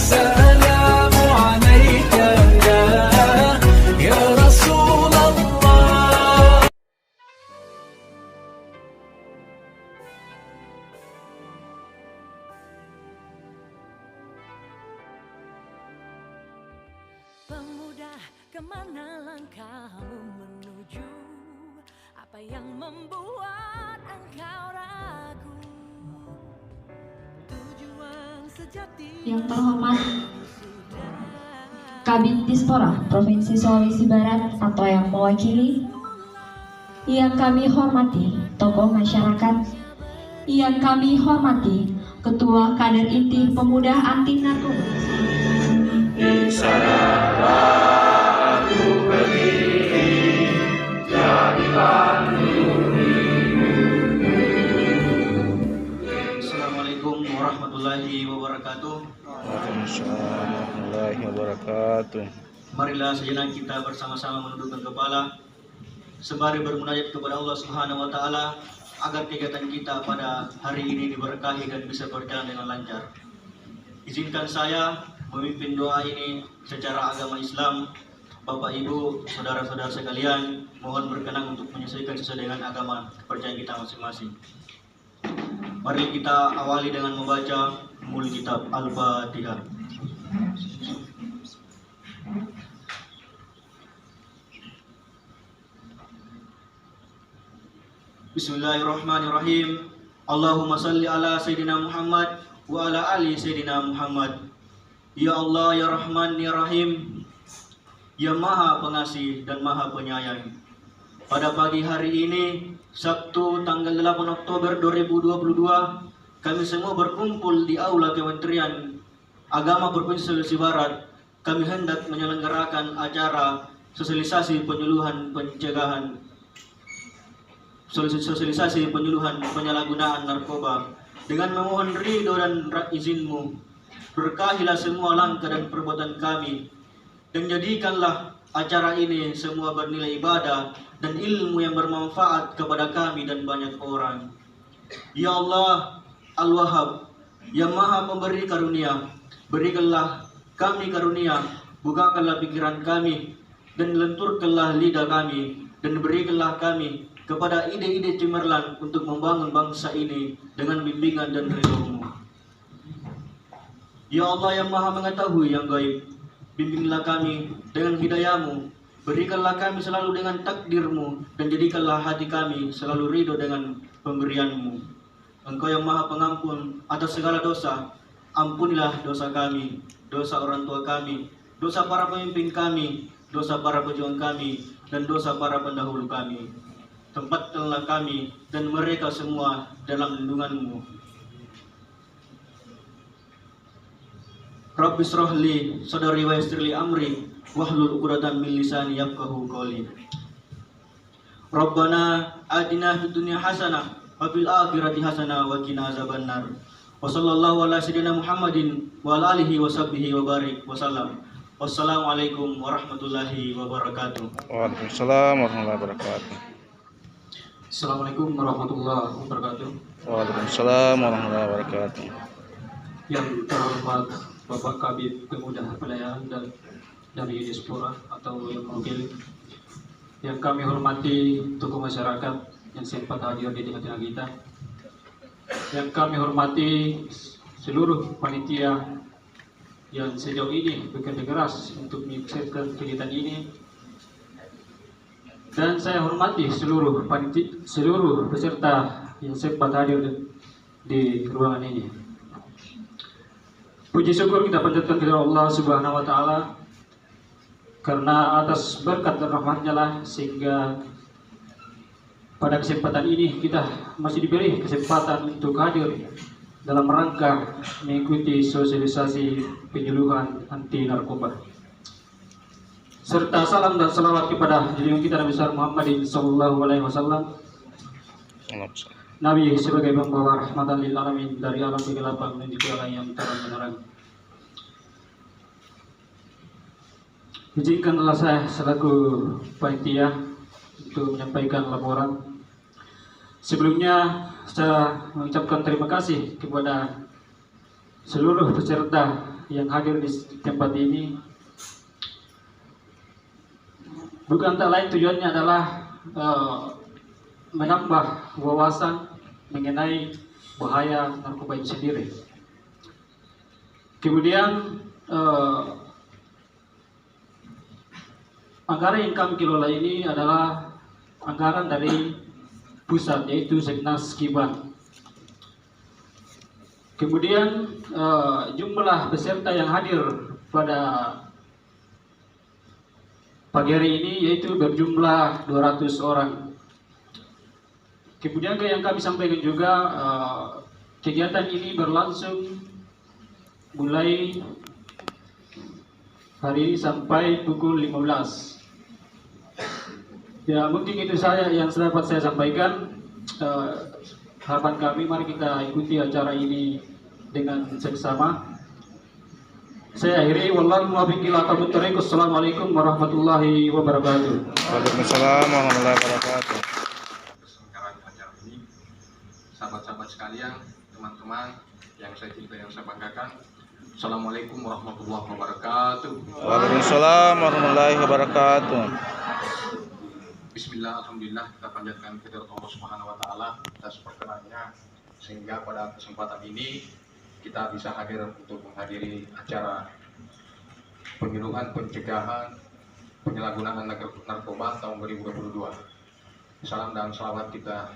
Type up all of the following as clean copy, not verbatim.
السلام عليك يا رسول الله. Pemuda, kemana langkahmu menuju? Apa yang membuat engkau ragu? Tujuan sejati Yang terhormat Kabid Dispora Provinsi Sulawesi Barat atau yang mewakili, yang kami hormati tokoh masyarakat, yang kami hormati Ketua Kader Inti Pemuda Anti Narkoba. Di sanalah aku berdiri, jadikan Assalamualaikum warahmatullahi wabarakatuh. Waalaikumsalam warahmatullahi wabarakatuh. Marilah sejenak kita bersama-sama menundukkan kepala sembari bermunajat kepada Allah Subhanahu wa taala agar kegiatan kita pada hari ini diberkahi dan bisa berjalan dengan lancar. Izinkan saya memimpin doa ini secara agama Islam. Bapak Ibu, saudara-saudara sekalian, mohon berkenan untuk menyesuaikan sesuai dengan agama kepercayaan kita masing-masing. Mari kita awali dengan membaca mulia kitab Al-Fatihah. Bismillahirrahmanirrahim. Allahumma salli ala Sayyidina Muhammad wa ala ali Sayyidina Muhammad. Ya Allah, ya Rahman, ya Rahim, ya Maha Pengasih dan Maha Penyayang. Pada pagi hari ini, Sabtu tanggal 8 Oktober 2022, kami semua berkumpul di Aula Kementerian Agama Provinsi Sulawesi Barat. Kami hendak menyelenggarakan acara sosialisasi penyuluhan penyalahgunaan narkoba dengan memohon ridho dan izin-Mu. Berkahilah semua langkah dan perbuatan kami, dan jadikanlah acara ini semua bernilai ibadah dan ilmu yang bermanfaat kepada kami dan banyak orang. Ya Allah Al-Wahhab, yang Maha Pemberi Karunia, berikanlah kami karunia, bukakanlah pikiran kami, dan lenturkanlah lidah kami, dan berikanlah kami kepada ide-ide cemerlang untuk membangun bangsa ini dengan bimbingan dan ridho-Mu. Ya Allah yang Maha Mengetahui yang gaib, bimbinglah kami dengan hidayah-Mu, berikanlah kami selalu dengan takdir-Mu, dan jadikanlah hati kami selalu ridho dengan pemberian-Mu. Engkau yang Maha Pengampun atas segala dosa, ampunilah dosa kami, dosa orang tua kami, dosa para pemimpin kami, dosa para pejuang kami, dan dosa para pendahulu kami. Tempatkanlah kami dan mereka semua dalam lindungan-Mu. Rabbi shrah li sadri wa yassir li amri wahlul 'uqdatam min lisani yafqahu qawli. Rabbana atina fid dunya hasanah wa fil akhirati hasanah wa qina azabannar. Wa sallallahu ala sayyidina Muhammadin wa ala alihi wa sahbihi wa barik wa sallam. Wassalamualaikum warahmatullahi wabarakatuh. Waalaikumsalam warahmatullahi wabarakatuh. Assalamualaikum warahmatullahi wabarakatuh. Waalaikumsalam warahmatullahi wabarakatuh. Yang terhormat Bapak Kabid Pemuda Pelayan dan dari Dispora atau yang mewakili, yang kami hormati tokoh masyarakat yang sempat hadir di tengah-tengah kita, yang kami hormati seluruh panitia yang sejauh ini bekerja keras untuk menyukseskan kegiatan ini, dan saya hormati seluruh peserta yang sempat hadir di ruangan ini. Puji syukur kita panjatkan kepada Allah Subhanahu wa taala karena atas berkat dan rahmat-Nya lah sehingga pada kesempatan ini kita masih diberi kesempatan untuk hadir dalam rangka mengikuti sosialisasi penyuluhan anti narkoba. Serta salam dan salawat kepada junjungan kita Nabi Muhammad sallallahu alaihi wasallam, Nabi sebagai pembawa rahmatan lil alamin dari alam kegelapan menuju alam yang terang benderang. Izinkanlah saya selaku panitia untuk menyampaikan laporan. Sebelumnya saya mengucapkan terima kasih kepada seluruh peserta yang hadir di tempat ini bukan tak lain tujuannya adalah menambah wawasan mengenai bahaya narkoba itu sendiri. Kemudian anggaran yang kami kelola ini adalah anggaran dari pusat, yaitu Seknas Kiban. Kemudian jumlah peserta yang hadir pada pagi hari ini yaitu berjumlah 200 orang. Kemudian yang kami sampaikan juga, kegiatan ini berlangsung mulai hari ini sampai pukul 15. Ya, mungkin itu saja yang dapat saya sampaikan. Harapan kami, mari kita ikuti acara ini dengan seksama. Saya akhiri, wallahu muwaffiq ila aqwamit thoriq. Assalamualaikum warahmatullahi wabarakatuh. Waalaikumsalam warahmatullahi wabarakatuh. Penyelenggaraan acara ini, sahabat-sahabat sekalian, teman-teman yang saya cintai, yang saya banggakan. Assalamualaikum warahmatullahi wabarakatuh. Waalaikumsalam warahmatullahi wabarakatuh. Bismillah, alhamdulillah, kita panjatkan kehadirat Allah Subhanahu wa taala atas perkenannya sehingga pada kesempatan ini kita bisa hadir untuk menghadiri acara penyuluhan pencegahan penyalahgunaan narkoba tahun 2022. Salam dan salawat kita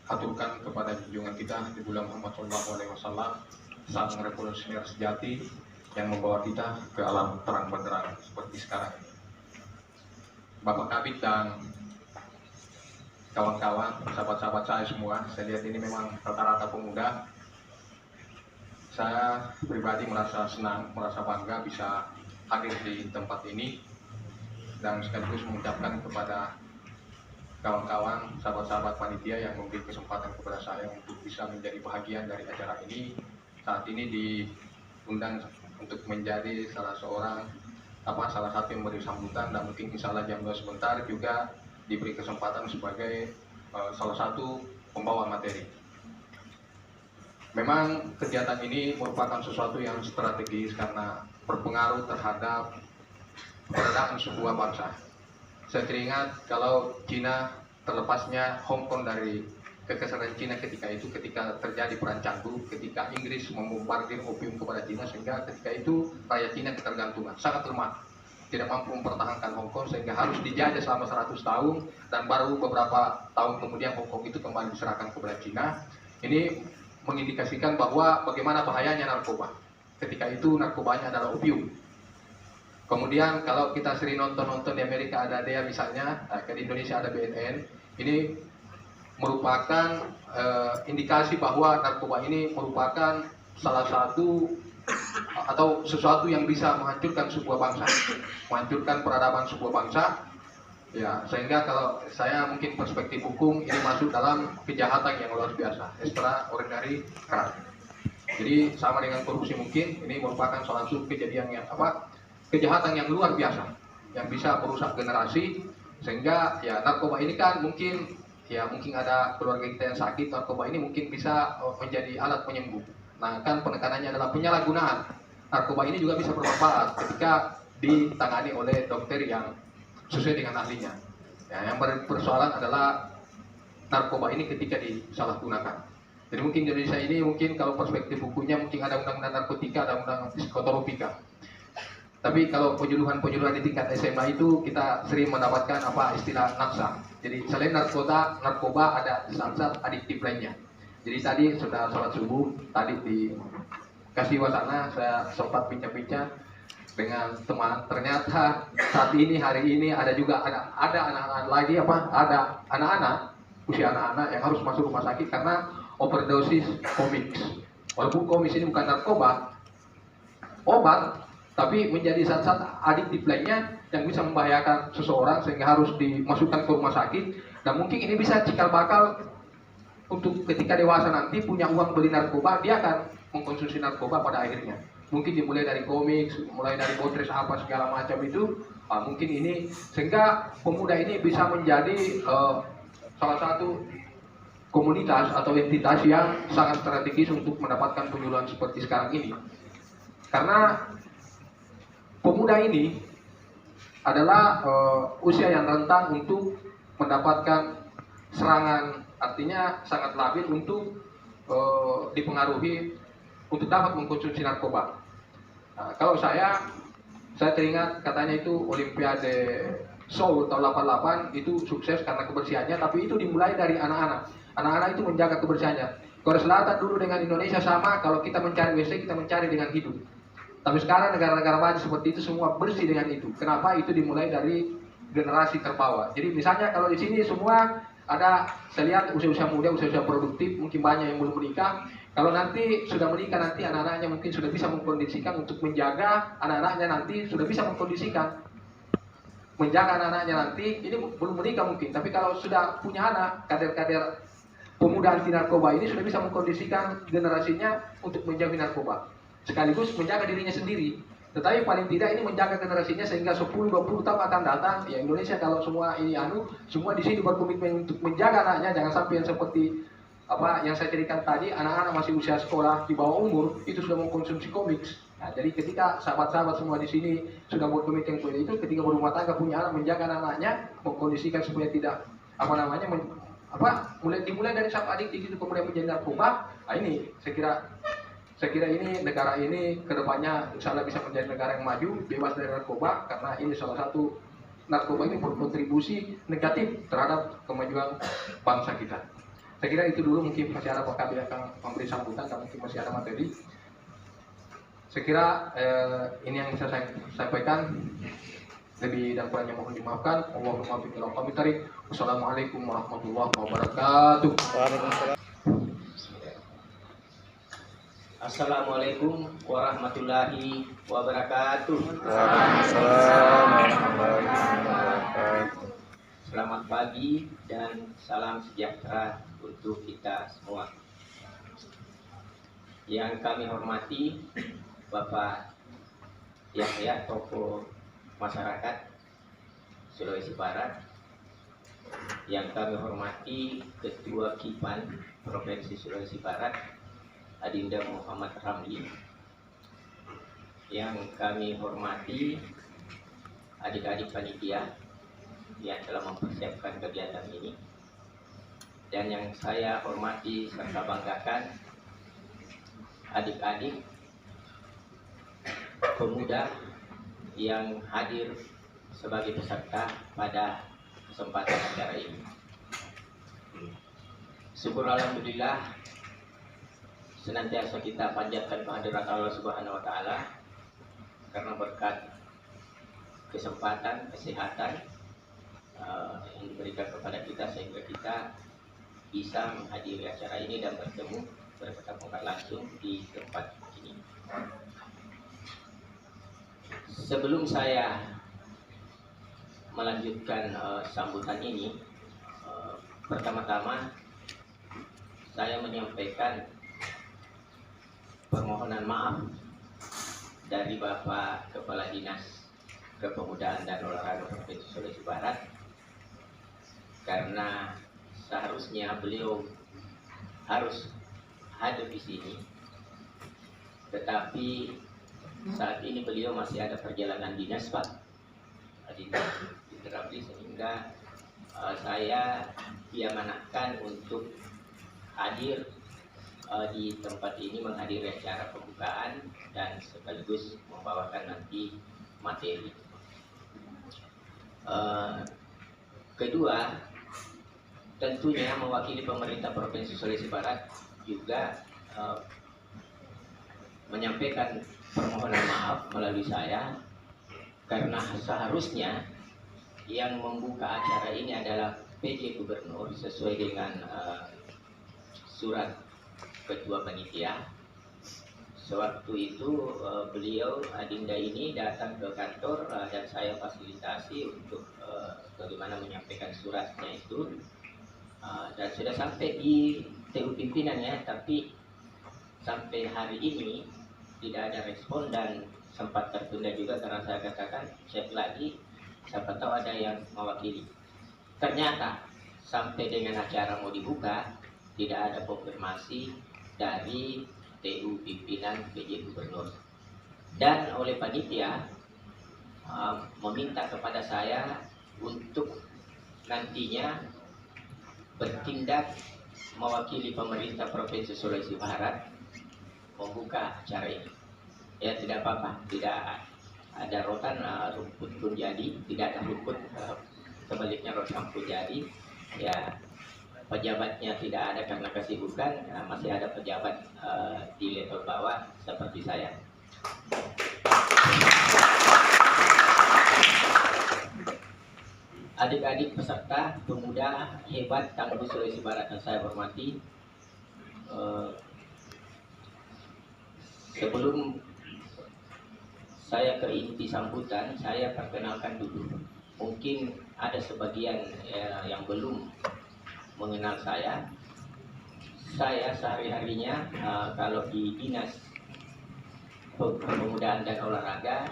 aturkan kepada junjungan kita di bulan Muhammad SAW, sang revolusioner sejati yang membawa kita ke alam terang benderang seperti sekarang. Bapak Kabit dan kawan-kawan, sahabat-sahabat saya semua, saya lihat ini memang rata-rata pemuda. Saya pribadi merasa senang, merasa bangga bisa hadir di tempat ini dan sekaligus mengucapkan kepada kawan-kawan, sahabat-sahabat panitia yang memberi kesempatan kepada saya untuk bisa menjadi bahagian dari acara ini. Saat ini diundang untuk menjadi salah satu yang memberi sambutan, dan mungkin insya Allah jam 2 sebentar juga diberi kesempatan sebagai salah satu pembawa materi. Memang kegiatan ini merupakan sesuatu yang strategis karena berpengaruh terhadap keberadaan sebuah bangsa. Saya teringat kalau Cina, terlepasnya Hong Kong dari kekaisaran Cina ketika terjadi perang Canggu, ketika Inggris membombardir opium kepada Cina, sehingga ketika itu rakyat Cina ketergantungan, sangat lemah, tidak mampu mempertahankan Hong Kong sehingga harus dijajah selama 100 tahun, dan baru beberapa tahun kemudian Hong Kong itu kembali diserahkan kepada Cina. Ini mengindikasikan bahwa bagaimana bahayanya narkoba. Ketika itu narkobanya adalah opium. Kemudian kalau kita sering nonton di Amerika ada DEA misalnya, di Indonesia ada BNN, ini merupakan indikasi bahwa narkoba ini merupakan salah satu atau sesuatu yang bisa menghancurkan sebuah bangsa, menghancurkan peradaban sebuah bangsa. Ya, sehingga kalau saya mungkin perspektif hukum ini masuk dalam kejahatan yang luar biasa, extraordinary crime. Jadi sama dengan korupsi, mungkin ini merupakan salah satu kejadian yang kejahatan yang luar biasa yang bisa merusak generasi. Sehingga ya narkoba ini kan mungkin ada keluarga kita yang sakit, narkoba ini mungkin bisa menjadi alat penyembuh. Nah, kan penekanannya adalah penyalahgunaan. Narkoba ini juga bisa bermanfaat ketika ditangani oleh dokter yang sesuai dengan ahlinya. Ya, yang persoalan adalah narkoba ini ketika disalahgunakan. Jadi mungkin di Indonesia ini mungkin kalau perspektif hukumnya mungkin ada undang-undang narkotika, ada undang-undang psikotropika. Tapi kalau penyuluhan di tingkat SMA itu kita sering mendapatkan istilah naksa. Jadi selain narkoba ada zat-zat adiktif lainnya. Jadi tadi sudah sholat subuh, tadi di Kasih Wasana saya sempat bincang-bincang dengan teman. Ternyata hari ini ada anak-anak lagi ada anak-anak usia anak-anak yang harus masuk rumah sakit karena overdosis komik. Walaupun komis ini bukan narkoba, obat, tapi menjadi zat-zat adiktif lainnya yang bisa membahayakan seseorang sehingga harus dimasukkan ke rumah sakit. Dan mungkin ini bisa cikal bakal untuk ketika dewasa nanti punya uang beli narkoba, dia akan mengkonsumsi narkoba pada akhirnya. Mungkin dimulai dari komik, mulai dari botres segala macam itu, mungkin ini sehingga pemuda ini bisa menjadi salah satu komunitas atau entitas yang sangat strategis untuk mendapatkan penyuluhan seperti sekarang ini. Karena pemuda ini adalah usia yang rentan untuk mendapatkan serangan, artinya sangat labil untuk dipengaruhi untuk dapat mengkonsumsi narkoba. Nah, kalau saya teringat katanya itu Olimpiade Seoul tahun 88 itu sukses karena kebersihannya, tapi itu dimulai dari anak-anak. Anak-anak itu menjaga kebersihannya. Korea Selatan dulu dengan Indonesia sama, kalau kita mencari WC kita mencari dengan hidup. Tapi sekarang negara-negara maju seperti itu semua bersih dengan itu. Kenapa? Itu dimulai dari generasi terbawah. Jadi misalnya kalau di sini semua ada, saya lihat usia-usia muda, usia-usia produktif, mungkin banyak yang belum menikah. Kalau nanti sudah menikah, nanti anak-anaknya mungkin sudah bisa mengkondisikan untuk menjaga anak-anaknya, nanti sudah bisa mengkondisikan menjaga anak-anaknya nanti. Ini belum menikah mungkin, tapi kalau sudah punya anak, kader-kader pemuda anti narkoba ini sudah bisa mengkondisikan generasinya untuk menjauhi narkoba, sekaligus menjaga dirinya sendiri. Tetapi paling tidak ini menjaga generasinya sehingga 10-20 tahun akan datang ya Indonesia, kalau semua ini semua di sini berkomitmen untuk menjaga anaknya, jangan sampai yang seperti apa yang saya ceritakan tadi, anak-anak masih usia sekolah di bawah umur itu sudah mengkonsumsi komik. Nah, jadi ketika sahabat-sahabat semua di sini sudah berkomitmen seperti itu, ketika berumah tangga punya anak, menjaga anak-anaknya, mengkondisikan supaya tidak dimulai dari saat adik itu kemudian menjadi narkoba. Nah, ini saya kira ini negara ini kedepannya insya Allah bisa menjadi negara yang maju, bebas dari narkoba, karena ini salah satu narkoba ini berkontribusi negatif terhadap kemajuan bangsa kita. Saya kira itu dulu, mungkin masih ada Pak Kabir akan memberi sambutan dan mungkin masih ada materi. Saya kira ini yang bisa saya sampaikan. Lebih dan kurangnya mohon dimaafkan. Allahumma biqil qamitarik. Wassalamualaikum warahmatullahi wabarakatuh. Waalaikumsalam. Assalamualaikum warahmatullahi wabarakatuh. Waalaikumsalam warahmatullahi wabarakatuh. Selamat pagi dan salam sejahtera untuk kita semua. Yang kami hormati Bapak Yahya, tokoh masyarakat Sulawesi Barat. Yang kami hormati Ketua KIPAN Provinsi Sulawesi Barat Adinda Muhammad Ramli. Yang kami hormati adik-adik panitia yang telah mempersiapkan kegiatan ini. Dan yang saya hormati serta banggakan adik-adik pemuda yang hadir sebagai peserta pada kesempatan acara ini. Syukur alhamdulillah, senantiasa kita panjatkan kehadirat Allah Subhanahu wa taala karena berkat kesempatan, kesehatan yang diberikan kepada kita sehingga kita bisa menghadiri acara ini dan bertemu bertatap muka langsung di tempat ini. Sebelum saya melanjutkan sambutan ini, pertama-tama saya menyampaikan permohonan maaf dari Bapak Kepala Dinas Kepemudaan dan Olahraga Provinsi Sulawesi Barat, karena seharusnya beliau harus hadir di sini, tetapi saat ini beliau masih ada perjalanan dinas, Pak, sehingga saya diamanahkan untuk hadir di tempat ini menghadiri acara pembukaan dan sekaligus membawakan nanti materi. Kedua, tentunya mewakili pemerintah Provinsi Sulawesi Barat juga menyampaikan permohonan maaf melalui saya, karena seharusnya yang membuka acara ini adalah PJ Gubernur sesuai dengan surat Ketua Panitia. Sewaktu itu beliau Adinda ini datang ke kantor dan saya fasilitasi untuk bagaimana menyampaikan suratnya itu. Dan sudah sampai di TU pimpinan ya, tapi sampai hari ini tidak ada respon dan sempat tertunda juga karena saya katakan cek lagi, siapa tahu ada yang mewakili. Ternyata sampai dengan acara mau dibuka tidak ada konfirmasi dari TU pimpinan PJ Gubernur. dan oleh panitia meminta kepada saya untuk nantinya bertindak mewakili pemerintah Provinsi Sulawesi Barat membuka acara ini. Ya tidak apa-apa, tidak ada rotan, rumput pun jadi, tidak ada rumput, sebaliknya rotan pun jadi. Ya pejabatnya tidak ada karena kesibukan, masih ada pejabat di level bawah seperti saya. Adik-adik peserta pemuda hebat Tangguh Sulawesi Barat yang saya hormati, sebelum saya ke inti sambutan, saya perkenalkan dulu. Mungkin ada sebagian yang belum mengenal saya. Saya sehari-harinya kalau di Dinas Kepemudaan dan Olahraga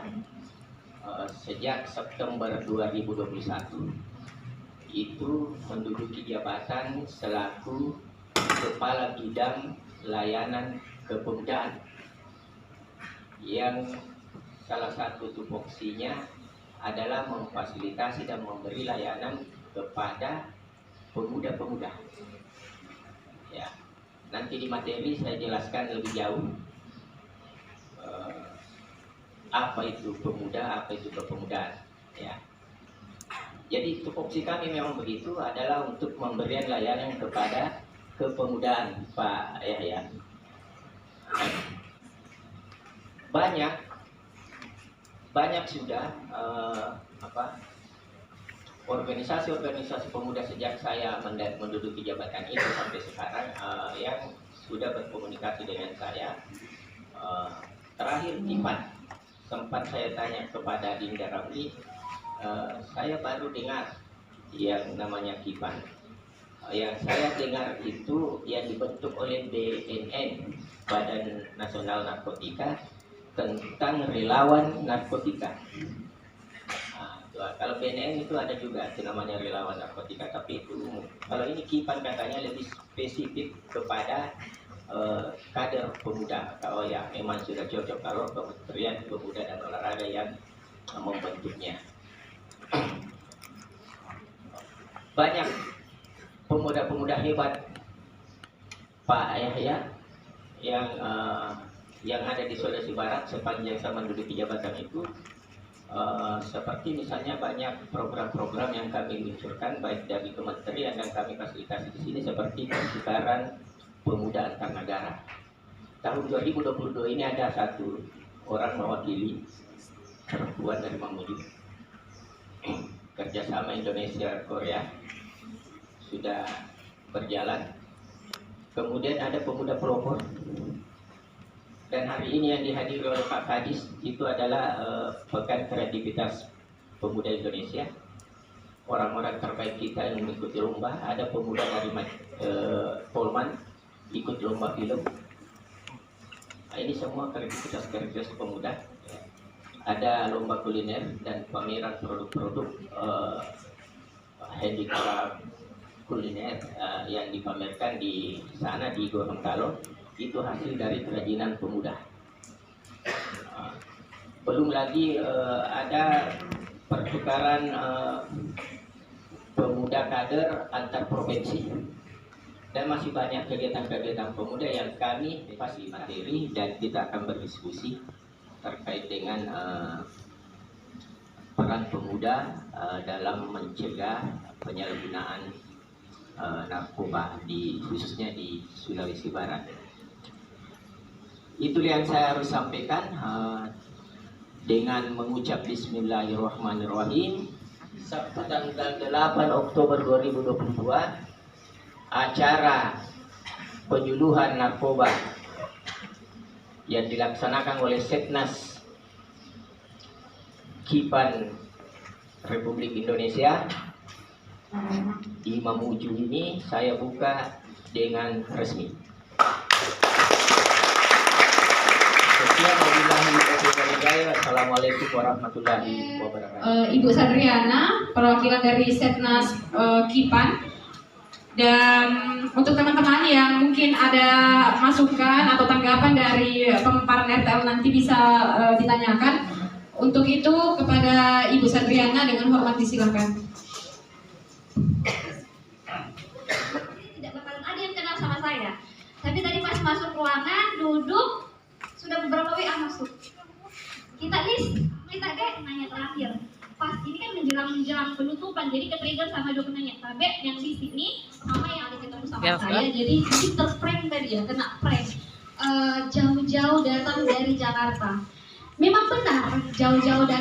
sejak September 2021 itu menduduki jabatan selaku Kepala Bidang Layanan Kepemudaan, yang salah satu tupoksinya adalah memfasilitasi dan memberi layanan kepada pemuda-pemuda. Ya, nanti di materi saya jelaskan lebih jauh apa itu pemuda, apa itu kepemudaan. Ya, jadi tupoksi kami memang begitu, adalah untuk memberikan layanan kepada kepemudaan, Pak Yahya. Banyak sudah organisasi-organisasi pemuda sejak saya menduduki jabatan itu sampai sekarang yang sudah berkomunikasi dengan saya. Terakhir Kipan, sempat saya tanya kepada Dinda Ramli, saya baru dengar yang namanya Kipan. Yang saya dengar itu yang dibentuk oleh BNN, Badan Nasional Narkotika, tentang relawan narkotika. Kalau BNN itu ada juga itu namanya relawan narkotika, tapi itu umum. Kalau ini Kipan katanya lebih spesifik kepada kader pemuda. Kalau ya memang sudah cocok kalau Kementerian Pemuda dan Olahraga yang membentuknya. Banyak pemuda-pemuda hebat Pak Yahya yang ada di Sulawesi Barat sepanjang saya menduduki jabatan itu. Seperti misalnya banyak program-program yang kami luncurkan baik dari kementerian dan kami fasilitasi di sini, seperti pertukaran pemuda antar negara. Tahun 2022 ini ada satu orang mewakili perempuan dari Mamuju, kerjasama Indonesia Korea sudah berjalan. Kemudian ada pemuda pelopor. Dan hari ini yang dihadiri oleh Pak Kadis itu adalah Pekan Kreativitas Pemuda Indonesia. Orang-orang terbaik kita yang mengikuti lomba. Ada pemuda dari Polman ikut lomba film. Nah, ini semua kreativitas pemuda. Ada lomba kuliner dan pameran produk-produk handicraft kuliner yang dipamerkan di sana di Gorontalo. Itu hasil dari kerajinan pemuda. Belum lagi ada pertukaran pemuda kader antar provinsi, dan masih banyak kegiatan-kegiatan pemuda yang kami pasti materi dan kita akan berdiskusi terkait dengan peran pemuda dalam mencegah penyalahgunaan narkoba khususnya di Sulawesi Barat. Itu yang saya harus sampaikan dengan mengucap Bismillahirrahmanirrahim. Sabtu tanggal 8 Oktober 2022, acara penyuluhan narkoba yang dilaksanakan oleh Setnas Kipan Republik Indonesia di Mamuju ini saya buka dengan resmi. Assalamualaikum warahmatullahi wabarakatuh. Ibu Sandriana, perwakilan dari Setnas Kipan. Dan untuk teman-teman yang mungkin ada masukan atau tanggapan dari pemaparan RTL nanti bisa ditanyakan. Untuk itu kepada Ibu Satriana dengan hormat disilakan. Tidak bakalan ada yang kenal sama saya. Tapi tadi pas masuk ruangan, duduk, sudah beberapa WA masuk. Kita list, kita deh nanya terakhir. Pas ini kan menjelang penutupan, jadi ke-trigger sama dokumennya. Tabe yang di sini sama yang ada ketemu sama saya. Jadi terprank tadi ya, kena prank. Jauh-jauh datang dari Jakarta. Memang benar, jauh-jauh datang